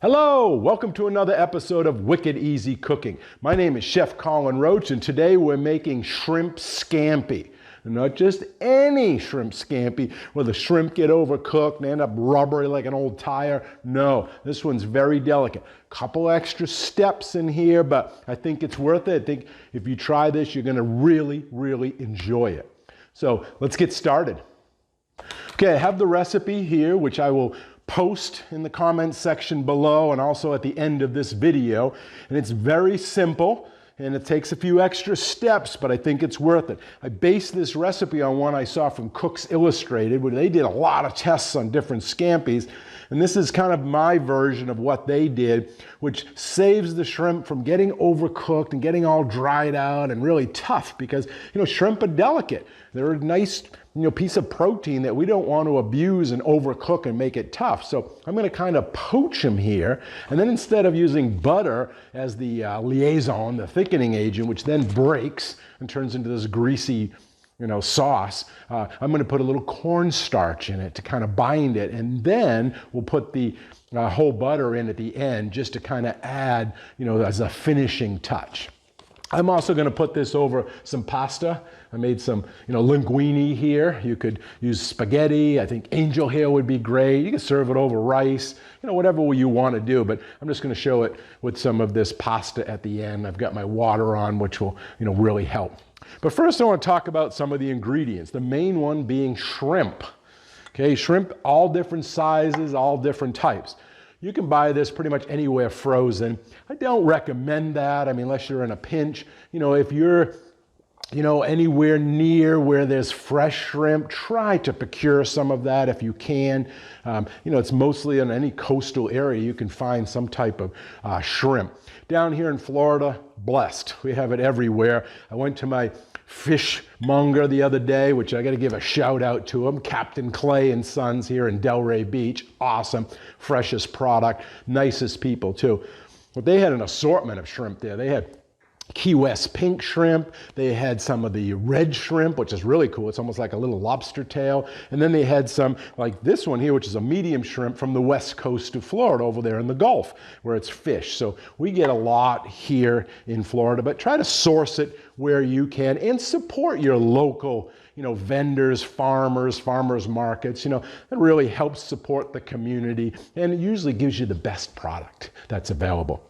Hello, welcome to another episode of Wicked Easy Cooking. My name is Chef Colin Roche, and today we're making shrimp scampi. Not just any shrimp scampi where the shrimp get overcooked and end up rubbery like an old tire. No, this one's very delicate. Couple extra steps in here, but I think it's worth it. I think if you try this, you're gonna really enjoy it. So let's get started. Okay, I have the recipe here, which I will post in the comments section below and also at the end of this video. And it's very simple and it takes a few extra steps, but I think it's worth it. I based this recipe on one I saw from Cooks Illustrated, where they did a lot of tests on different scampis. And this is kind of my version of what they did, which saves the shrimp from getting overcooked and getting all dried out and really tough because, shrimp are delicate. They're a nice, piece of protein that we don't want to abuse and overcook and make it tough. So I'm going to kind of poach them here. And then instead of using butter as the liaison, the thickening agent, which then breaks and turns into this greasy sauce, I'm going to put a little cornstarch in it to kind of bind it, and then we'll put the whole butter in at the end just to kind of add, as a finishing touch. I'm also going to put this over some pasta. I made some, linguine here. You could use spaghetti. I think angel hair would be great. You can serve it over rice, whatever you want to do. But I'm just going to show it with some of this pasta at the end. I've got my water on, which will, really help. But first I want to talk about some of the ingredients. The main one being shrimp. Okay, shrimp, all different sizes, all different types. You can buy this pretty much anywhere frozen. I don't recommend that, unless you're in a pinch. If you're, anywhere near where there's fresh shrimp, try to procure some of that if you can. It's mostly in any coastal area you can find some type of shrimp. Down here in Florida, blessed. We have it everywhere. I went to my fishmonger the other day, which I got to give a shout out to him, Captain Clay and Sons here in Delray Beach. Awesome, freshest product, nicest people too. But they had an assortment of shrimp there. They had Key West pink shrimp. They had some of the red shrimp, which is really cool. It's almost like a little lobster tail. And then they had some like this one here, which is a medium shrimp from the west coast of Florida over there in the Gulf where it's fish. So we get a lot here in Florida, but try to source it where you can and support your local vendors, farmers markets. That really helps support the community, and it usually gives you the best product that's available.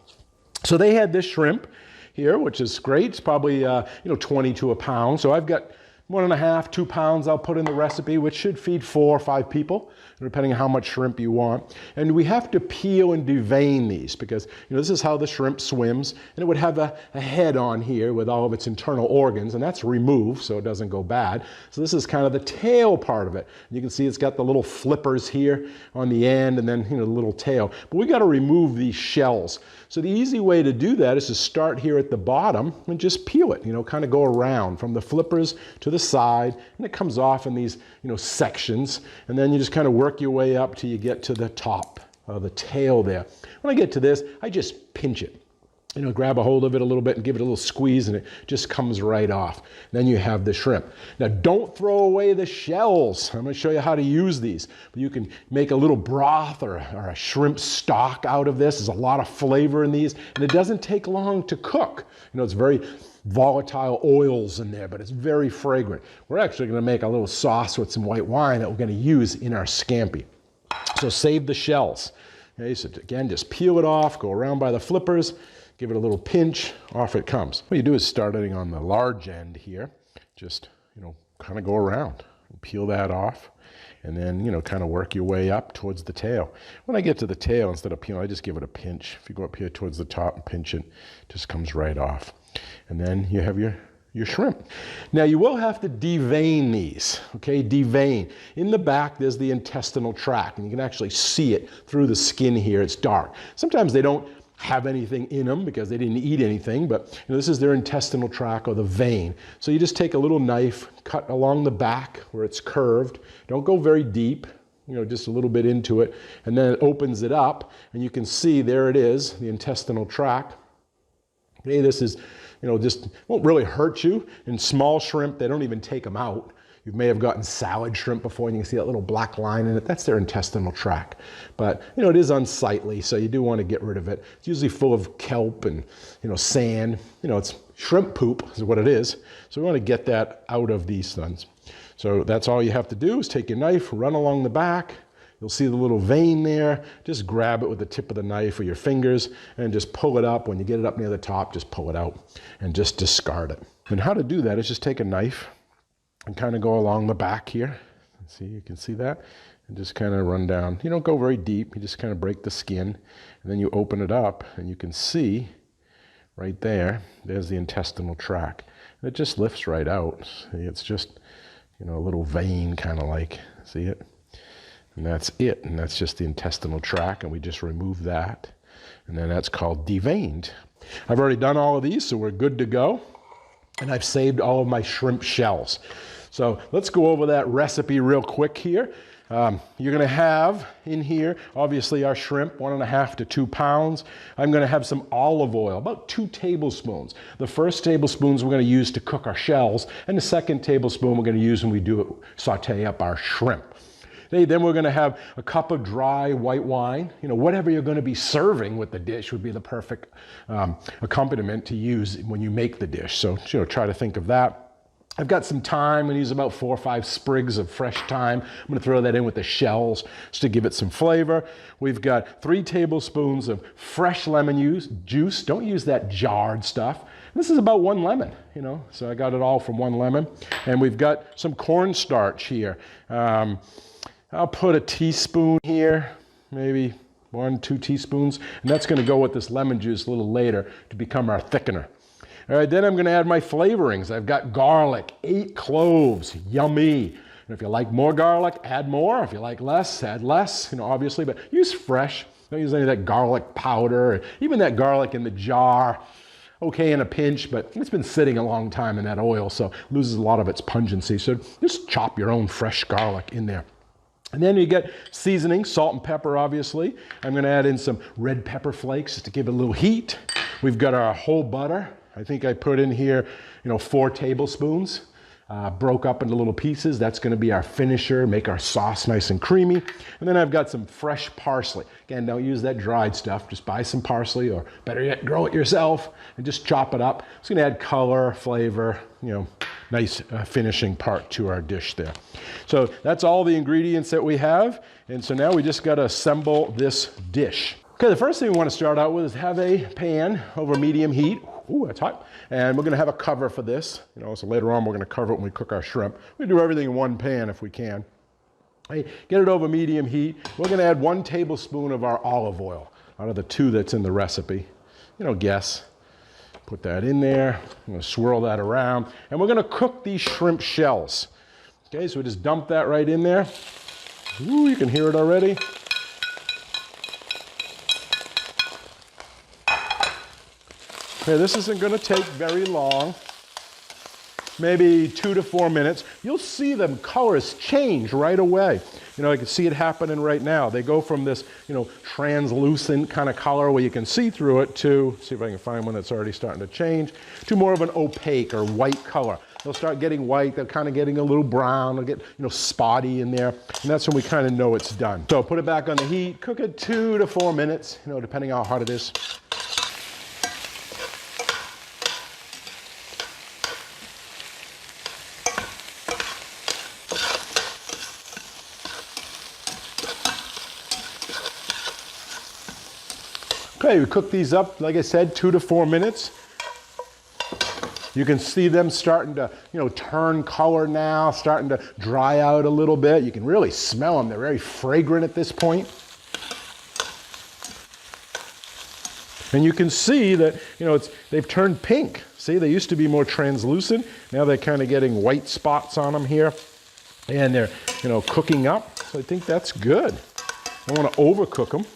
So they had this shrimp here, which is great. It's probably 20 to a pound. So I've got 1.5, 2 pounds I'll put in the recipe, which should feed 4 or 5 people, depending on how much shrimp you want. And we have to peel and devein these because this is how the shrimp swims, and it would have a head on here with all of its internal organs, and that's removed so it doesn't go bad. So this is kind of the tail part of it. You can see it's got the little flippers here on the end, and then the little tail. But we got to remove these shells. So the easy way to do that is to start here at the bottom and just peel it, kind of go around from the flippers to the side, and it comes off in these, sections, and then you just kind of work your way up till you get to the top of the tail there. When I get to this, I just pinch it. Grab a hold of it a little bit and give it a little squeeze, and it just comes right off. Then you have the shrimp. Now, don't throw away the shells. I'm going to show you how to use these. You can make a little broth or a shrimp stock out of this. There's a lot of flavor in these, and it doesn't take long to cook. It's very volatile oils in there, but it's very fragrant. We're actually going to make a little sauce with some white wine that we're going to use in our scampi. So save the shells. Okay, so again, just peel it off, go around by the flippers, give it a little pinch, off it comes. What you do is starting on the large end here, just, kind of go around and peel that off, and then, kind of work your way up towards the tail. When I get to the tail, instead of peeling, I just give it a pinch. If you go up here towards the top and pinch it, it just comes right off. And then you have your shrimp. Now you will have to devein these, okay? Devein. In the back, there's the intestinal tract, and you can actually see it through the skin here. It's dark. Sometimes they don't have anything in them because they didn't eat anything, but this is their intestinal tract or the vein. So you just take a little knife, cut along the back where it's curved. Don't go very deep, just a little bit into it, and then it opens it up, and you can see there it is, the intestinal tract. Okay, this is, just won't really hurt you. In small shrimp, they don't even take them out. You may have gotten salad shrimp before, and you can see that little black line in it. That's their intestinal tract. But, it is unsightly, so you do want to get rid of it. It's usually full of kelp and, sand. It's shrimp poop is what it is. So we want to get that out of these things. So that's all you have to do is take your knife, run along the back. You'll see the little vein there. Just grab it with the tip of the knife or your fingers and just pull it up. When you get it up near the top, just pull it out and just discard it. And how to do that is just take a knife and kind of go along the back here. See, you can see that? And just kind of run down. You don't go very deep. You just kind of break the skin. And then you open it up and you can see right there, there's the intestinal tract. And it just lifts right out. See, it's just, a little vein kind of like, see it? And that's it, and that's just the intestinal tract, and we just remove that. And then that's called deveined. I've already done all of these, so we're good to go. And I've saved all of my shrimp shells. So let's go over that recipe real quick here. You're gonna have in here, obviously our shrimp, 1.5 to 2 pounds. I'm gonna have some olive oil, about 2 tablespoons. The first tablespoons we're gonna use to cook our shells, and the second tablespoon we're gonna use when we do it, saute up our shrimp. Then we're gonna have a cup of dry white wine. Whatever you're gonna be serving with the dish would be the perfect accompaniment to use when you make the dish. So, try to think of that. I've got some thyme. I'm gonna use about 4 or 5 sprigs of fresh thyme. I'm gonna throw that in with the shells just to give it some flavor. We've got 3 tablespoons of fresh lemon juice. Don't use that jarred stuff. This is about 1 lemon, so I got it all from 1 lemon. And we've got some cornstarch here. I'll put a teaspoon here, maybe 1, 2 teaspoons, and that's gonna go with this lemon juice a little later to become our thickener. All right, then I'm gonna add my flavorings. I've got garlic, 8 cloves, yummy. And if you like more garlic, add more. If you like less, add less, obviously, but use fresh. Don't use any of that garlic powder, or even that garlic in the jar. Okay in a pinch, but it's been sitting a long time in that oil, so it loses a lot of its pungency. So just chop your own fresh garlic in there. And then you get seasoning, salt and pepper, obviously. I'm gonna add in some red pepper flakes just to give it a little heat. We've got our whole butter. I think I put in here, 4 tablespoons, broke up into little pieces. That's gonna be our finisher, make our sauce nice and creamy. And then I've got some fresh parsley. Again, don't use that dried stuff. Just buy some parsley, or better yet, grow it yourself and just chop it up. It's gonna add color, flavor, nice finishing part to our dish there. So that's all the ingredients that we have. And so now we just gotta assemble this dish. Okay, the first thing we wanna start out with is have a pan over medium heat. Ooh, that's hot. And we're gonna have a cover for this. So later on we're gonna cover it when we cook our shrimp. We do everything in one pan if we can. Hey, get it over medium heat. We're gonna add 1 tablespoon of our olive oil out of the 2 that's in the recipe. Guess. Put that in there. I'm gonna swirl that around. And we're gonna cook these shrimp shells. Okay, so we just dump that right in there. Ooh, you can hear it already. Okay, this isn't gonna take very long. Maybe 2 to 4 minutes. You'll see them colors change right away. I can see it happening right now. They go from this, translucent kind of color where you can see through it to, see if I can find one that's already starting to change, to more of an opaque or white color. They'll start getting white, they're kind of getting a little brown, they'll get, spotty in there, and that's when we kind of know it's done. So put it back on the heat, cook it 2 to 4 minutes, depending how hot it is. Okay, we cook these up, like I said, 2 to 4 minutes. You can see them starting to, turn color now, starting to dry out a little bit. You can really smell them. They're very fragrant at this point. And you can see that, they've turned pink. See, they used to be more translucent. Now they're kind of getting white spots on them here. And they're, cooking up. So I think that's good. I don't want to overcook them.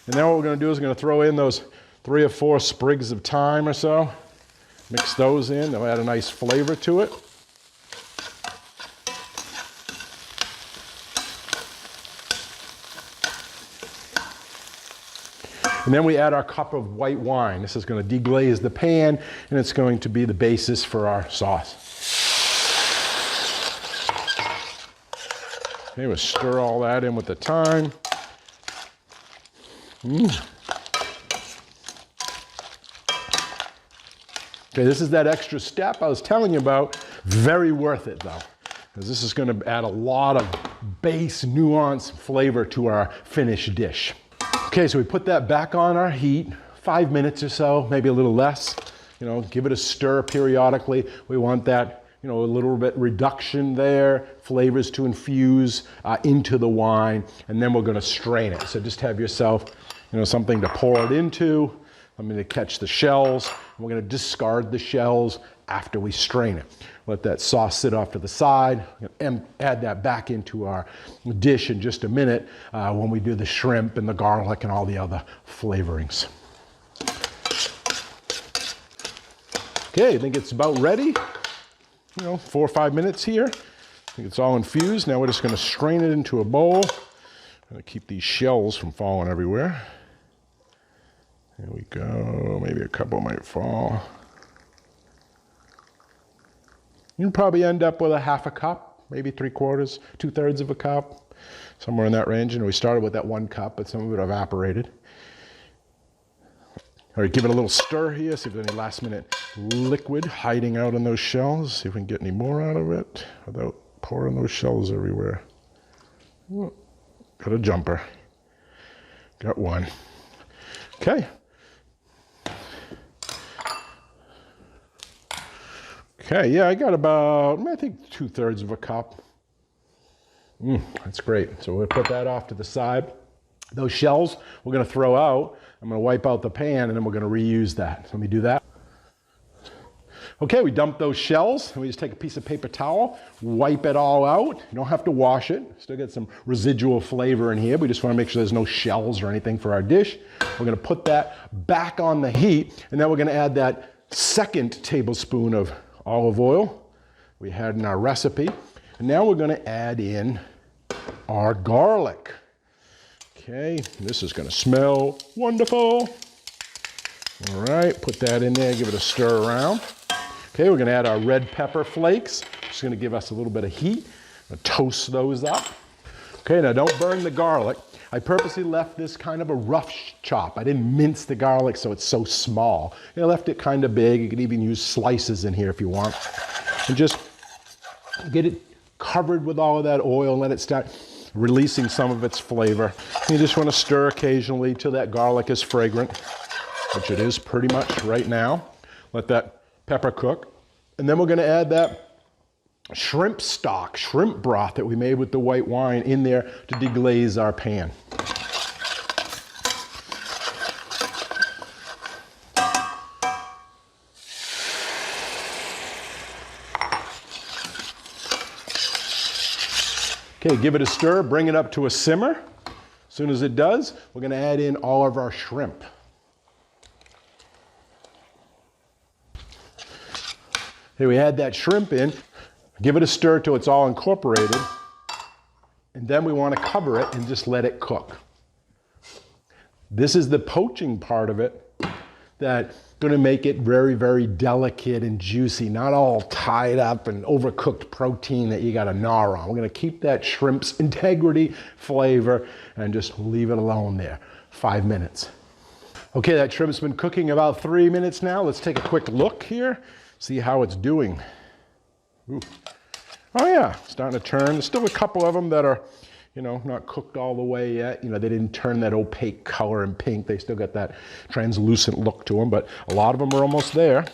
And now what we're going to do is we're going to throw in those 3 or 4 sprigs of thyme or so. Mix those in. They'll add a nice flavor to it. And then we add our cup of white wine. This is going to deglaze the pan, and it's going to be the basis for our sauce. Okay, we'll stir all that in with the thyme. Okay, this is that extra step I was telling you about. Very worth it though, because this is going to add a lot of base nuance flavor to our finished dish. Okay, so we put that back on our heat, 5 minutes or so, maybe a little less. Give it a stir periodically. We want that, a little bit reduction there, flavors to infuse into the wine, and then we're going to strain it. So just have yourself, something to pour it into. I'm going to catch the shells. We're going to discard the shells after we strain it. Let that sauce sit off to the side and add that back into our dish in just a minute when we do the shrimp and the garlic and all the other flavorings. Okay, I think it's about ready. 4 or 5 minutes here. I think it's all infused. Now we're just going to strain it into a bowl. I'm going to keep these shells from falling everywhere. There we go. Maybe a couple might fall. You'll probably end up with a half a cup, maybe 3/4, 2/3 of a cup, somewhere in that range. And we started with that 1 cup, but some of it evaporated. All right, give it a little stir here, see if there's any last minute liquid hiding out in those shells. See if we can get any more out of it without pouring those shells everywhere. Oh, got a jumper. Got one. Okay. Okay, yeah, I got about, I think 2/3 of a cup. That's great. So we'll put that off to the side. Those shells we're going to throw out. I'm going to wipe out the pan and then we're going to reuse that. So let me do that. Okay, we dump those shells and we just take a piece of paper towel, wipe it all out. You don't have to wash it. Still get some residual flavor in here. We just want to make sure there's no shells or anything for our dish. We're going to put that back on the heat and then we're going to add that 2nd tablespoon of olive oil we had in our recipe. And now we're going to add in our garlic. Okay, this is going to smell wonderful. All right, put that in there, give it a stir around. Okay, we're going to add our red pepper flakes. Just going to give us a little bit of heat. Toast those up. Okay, now don't burn the garlic. I purposely left this kind of a rough chop. I didn't mince the garlic so it's so small. I left it kind of big. You could even use slices in here if you want. And just get it covered with all of that oil and let it start releasing some of its flavor. You just want to stir occasionally till that garlic is fragrant, which it is pretty much right now. Let that pepper cook. And then we're going to add that shrimp stock, shrimp broth that we made with the white wine in there to deglaze our pan. Okay, give it a stir, bring it up to a simmer. As soon as it does, we're going to add in all of our shrimp. Here we add that shrimp in. Give it a stir till it's all incorporated. And then we want to cover it and just let it cook. This is the poaching part of it that's going to make it very, very delicate and juicy, not all tied up and overcooked protein that you got to gnaw on. We're going to keep that shrimp's integrity, flavor, and just leave it alone there. 5 minutes. Okay, that shrimp's been cooking about 3 minutes now. Let's take a quick look here, see how it's doing. Ooh. Oh yeah, starting to turn. There's still a couple of them that are, not cooked all the way yet. They didn't turn that opaque color and pink. They still got that translucent look to them, but a lot of them are almost there.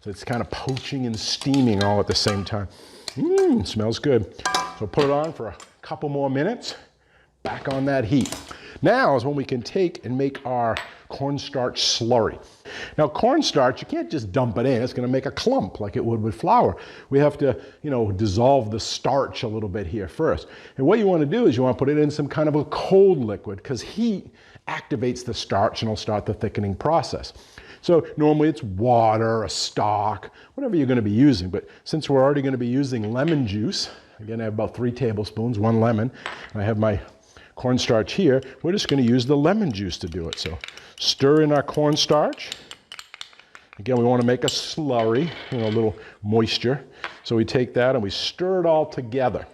So it's kind of poaching and steaming all at the same time. Smells good. So put it on for a couple more minutes. Back on that heat. Now is when we can take and make our cornstarch slurry. Now cornstarch, you can't just dump it in. It's going to make a clump like it would with flour. We have to, dissolve the starch a little bit here first. And what you want to do is you want to put it in some kind of a cold liquid because heat activates the starch and it'll start the thickening process. So normally it's water, a stock, whatever you're going to be using. But since we're already going to be using lemon juice, again I have about 3 tablespoons, 1 lemon, and I have my cornstarch here, we're just going to use the lemon juice to do it. So stir in our cornstarch. Again, we want to make a slurry, a little moisture. So we take that and we stir it all together.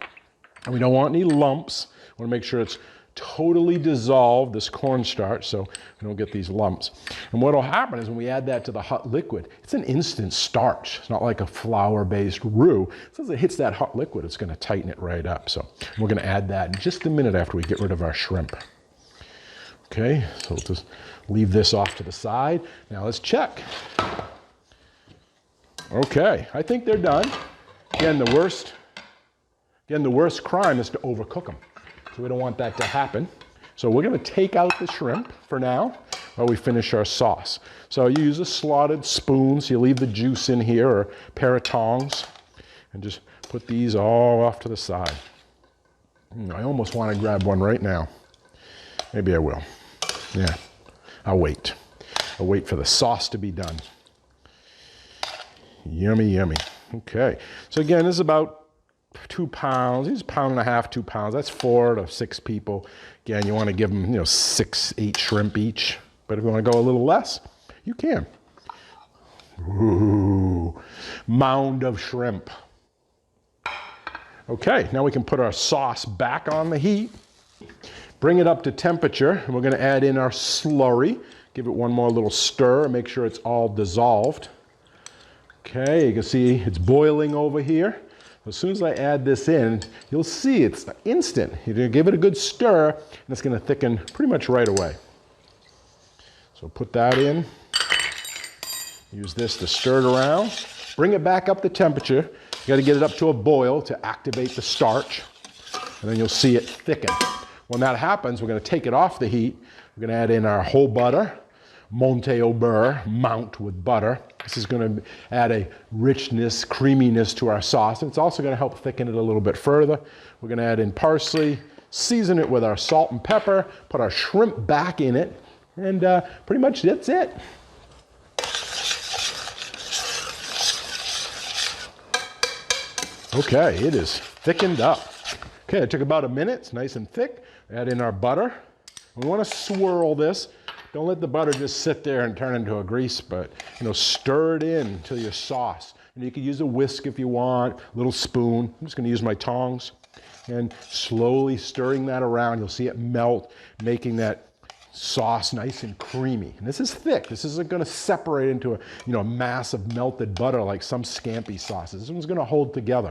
And we don't want any lumps. We want to make sure it's totally dissolved, this cornstarch, so we don't get these lumps. And what will happen is when we add that to the hot liquid, it's an instant starch. It's not like a flour-based roux. So as it hits that hot liquid, it's going to tighten it right up. So we're going to add that in just a minute after we get rid of our shrimp. Okay, so we'll just leave this off to the side. Now let's check. Okay, I think they're done. Again, the worst crime is to overcook them. So we don't want that to happen. So we're going to take out the shrimp for now while we finish our sauce. So you use a slotted spoon, so you leave the juice in here, or a pair of tongs, and just put these all off to the side. I almost want to grab one right now. Maybe I will. Yeah, I'll wait. I'll wait for the sauce to be done. Yummy, yummy. Okay, so again, this is about 2 pounds. These 1.5 pounds, 2 pounds. That's 4 to 6 people. Again, you want to give them, 6, 8 shrimp each. But if you want to go a little less, you can. Ooh, mound of shrimp. Okay, now we can put our sauce back on the heat. Bring it up to temperature, and we're going to add in our slurry. Give it one more little stir, make sure it's all dissolved. Okay, you can see it's boiling over here. As soon as I add this in, you'll see it's instant. You're going to give it a good stir, and it's going to thicken pretty much right away. So put that in. Use this to stir it around. Bring it back up to temperature. You got to get it up to a boil to activate the starch, and then you'll see it thicken. When that happens, we're going to take it off the heat. We're going to add in our whole butter, Monte au beurre, mount with butter. This is going to add a richness, creaminess to our sauce, and it's also going to help thicken it a little bit further. We're going to add in parsley, season it with our salt and pepper, put our shrimp back in it, and pretty much that's it. Okay, it is thickened up. Okay, it took about a minute. It's nice and thick. Add in our butter. We want to swirl this. Don't let the butter just sit there and turn into a grease, but stir it in to your sauce. And you can use a whisk if you want, a little spoon. I'm just going to use my tongs and slowly stirring that around. You'll see it melt, making that sauce nice and creamy. And this is thick. This isn't going to separate into a mass of melted butter like some Scampi sauces. This one's going to hold together.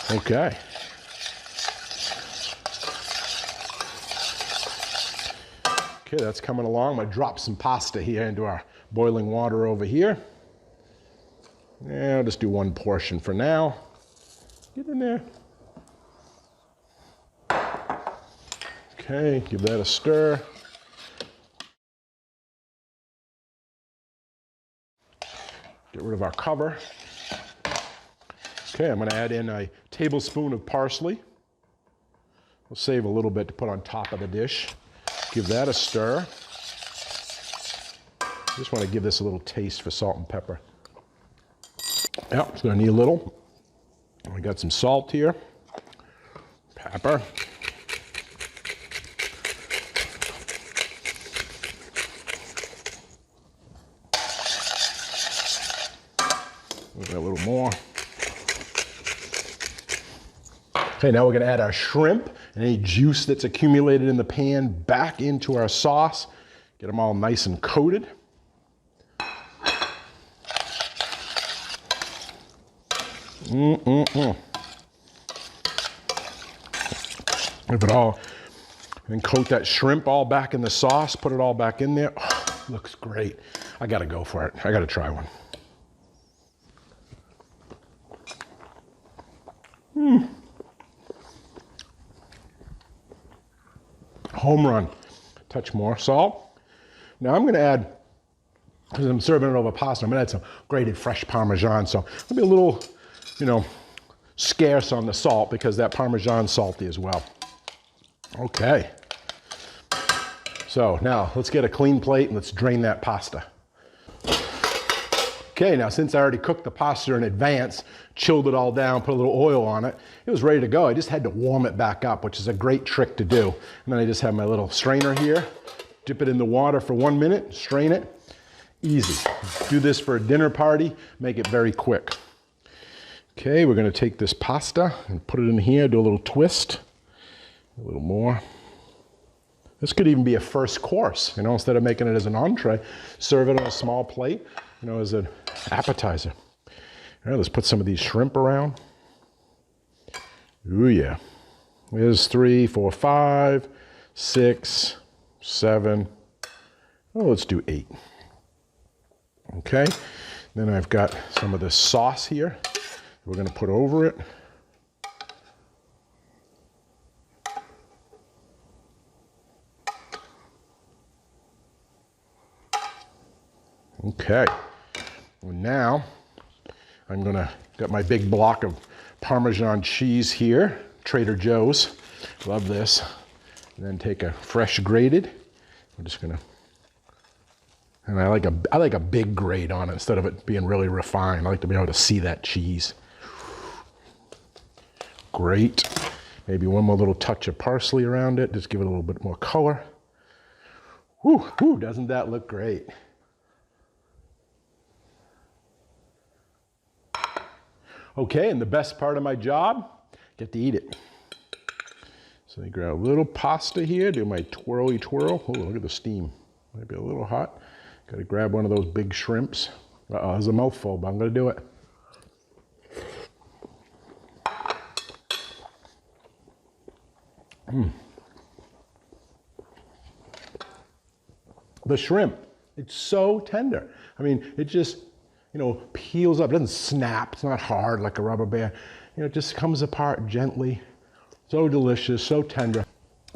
Okay. Okay, that's coming along. I'm going to drop some pasta here into our boiling water over here. Yeah, I'll just do one portion for now. Get in there. Okay, give that a stir. Get rid of our cover. Okay, I'm going to add in a tablespoon of parsley. We'll save a little bit to put on top of the dish. Give that a stir. Just want to give this a little taste for salt and pepper. Yep, it's going to need a little. We got some salt here, pepper. A little more. Okay, now we're going to add our shrimp and any juice that's accumulated in the pan back into our sauce. Get them all nice and coated. If it all, and coat that shrimp all back in the sauce, put it all back in there. Oh, looks great. I got to go for it. I got to try one. Home run. Touch more salt. Now I'm going to add, because I'm serving it over pasta, I'm going to add some grated fresh Parmesan. So it'll be a little, scarce on the salt because that Parmesan's salty as well. Okay. So now let's get a clean plate and let's drain that pasta. Okay, now since I already cooked the pasta in advance, chilled it all down, put a little oil on it, it was ready to go. I just had to warm it back up, which is a great trick to do. And then I just have my little strainer here, dip it in the water for 1 minute, strain it. Easy. Do this for a dinner party, make it very quick. Okay, we're gonna take this pasta and put it in here, do a little twist, a little more. This could even be a first course, you know, instead of making it as an entree, serve it on a small plate, you know, as an appetizer. All right, let's put some of these shrimp around. Ooh, yeah. There's 3, 4, 5, 6, 7. Oh, let's do 8. Okay, then I've got some of this sauce here. We're gonna put over it. Okay, well now I'm gonna got my big block of Parmesan cheese here, Trader Joe's, love this. And then take a fresh grated. I'm just gonna, and I like a big grate on it instead of it being really refined. I like to be able to see that cheese. Great. Maybe one more little touch of parsley around it, just give it a little bit more color. Whew, whew, doesn't that look great? Okay, and the best part of my job, get to eat it. So I grab a little pasta here, do my twirly twirl. Oh, look at the steam. Might be a little hot. Got to grab one of those big shrimps. Uh-oh, there's a mouthful, but I'm going to do it. The shrimp, it's so tender. I mean, it just, you know, peels up. It doesn't snap. It's not hard like a rubber band. You know, it just comes apart gently. So delicious, so tender.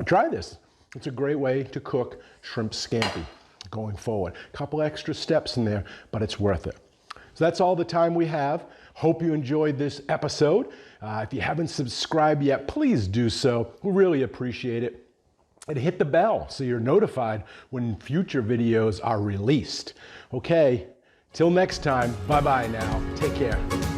Try this. It's a great way to cook shrimp scampi going forward. A couple extra steps in there, but it's worth it. So that's all the time we have. Hope you enjoyed this episode. If you haven't subscribed yet, please do so. We really appreciate it. And hit the bell so you're notified when future videos are released. Okay, till next time, bye-bye now. Take care.